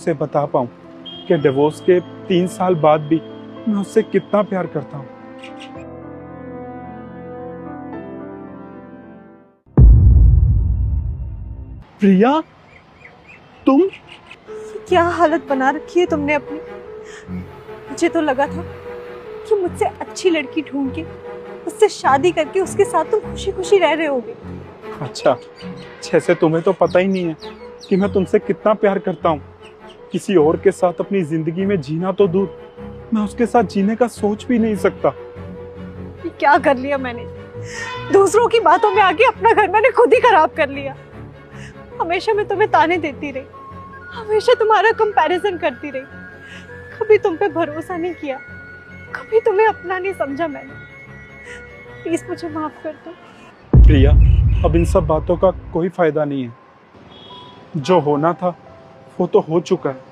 उसे बता पाऊं कि डिवोर्स के 3 साल बाद भी मैं उससे कितना प्यार करता हूं। प्रिया, तुम? क्या हालत बना रखी है तुमने अपनी। मुझे तो लगा था कि मुझसे अच्छी लड़की ढूंढ के उससे शादी करके उसके साथ तुम खुशी खुशी रह रहे होगे। अच्छा, जैसे तुम्हें तो पता ही नहीं है कि मैं तुमसे कितना प्यार करता हूँ। किसी और के साथ अपनी जिंदगी में जीना तो दूर, मैं उसके साथ जीने का सोच भी नहीं सकता। ये क्या कर लिया मैंने। दूसरों की बातों में आके अपना घर मैंने खुद ही खराब कर लिया। हमेशा मैं तुम्हें ताने देती रही, हमेशा तुम्हारा कंपैरिजन करती रही, कभी तुम पे भरोसा नहीं किया, कभी तुम्हें अपना नहीं समझा मैंने। प्लीज मुझे माफ कर दो। प्रिया, अब इन सब बातों का कोई फायदा नहीं है। जो होना था वो तो हो चुका है।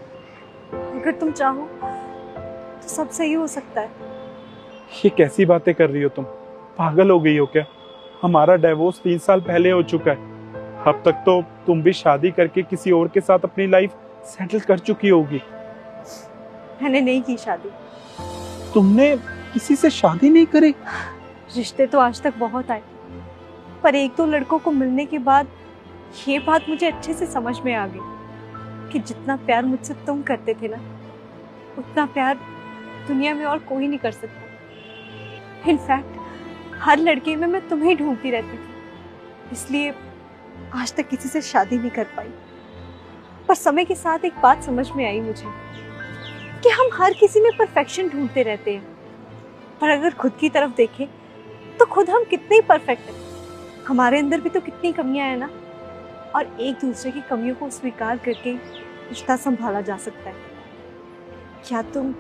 अगर तुम चाहो तो सब सही हो सकता है। ये कैसी बातें कर रही हो तुम? पागल हो गई हो क्या? हमारा डिवोर्स 3 साल पहले हो चुका है। अब तक तो तुम भी शादी करके किसी और के साथ अपनी लाइफ सेटल कर चुकी होगी। मैंने नहीं की शादी। तुमने किसी से शादी नहीं करी? रिश्ते तो आज तक बहुत आए, पर एक दो लड़कों को मिलने के बाद ये बात मुझे अच्छे से समझ में आ गई कि जितना प्यार मुझसे तुम करते थे ना, उतना प्यार दुनिया में और कोई नहीं कर सकता। इनफैक्ट हर लड़के में मैं तुम्हें ही ढूंढती रहती थी, इसलिए आज तक किसी से शादी नहीं कर पाई। पर समय के साथ एक बात समझ में आई मुझे कि हम हर किसी में परफेक्शन ढूंढते रहते हैं, पर अगर खुद की तरफ देखें तो खुद हम कितने परफेक्ट हैं। हमारे अंदर भी तो कितनी कमियां हैं ना, और एक दूसरे की कमियों को स्वीकार करके रिश्ता संभाला जा सकता है। क्या तुम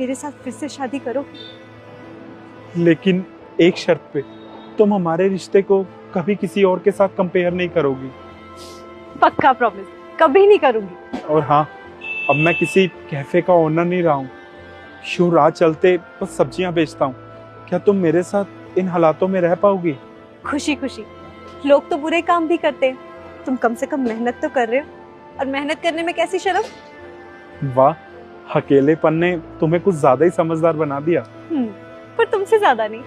मेरे साथ फिर से शादी करोगे? लेकिन एक शर्त पे, तुम हमारे रिश्ते को कभी किसी और के साथ कंपेयर नहीं करोगी। पक्का प्रॉमिस, कभी नहीं करूंगी। और हाँ, अब मैं किसी कैफे का ओनर नहीं रहा हूँ। यूं राह चलते बस सब्जियां बेचता हूँ। क्या तुम मेरे साथ इन हालातों में रह पाओगी? खुशी खुशी। लोग तो बुरे काम भी करते हैं, तुम कम से कम मेहनत तो कर रहे हो, और मेहनत करने में कैसी शर्म। वाह, अकेलेपन ने तुम्हें कुछ ज्यादा ही समझदार बना दिया। पर तुमसे ज्यादा नहीं।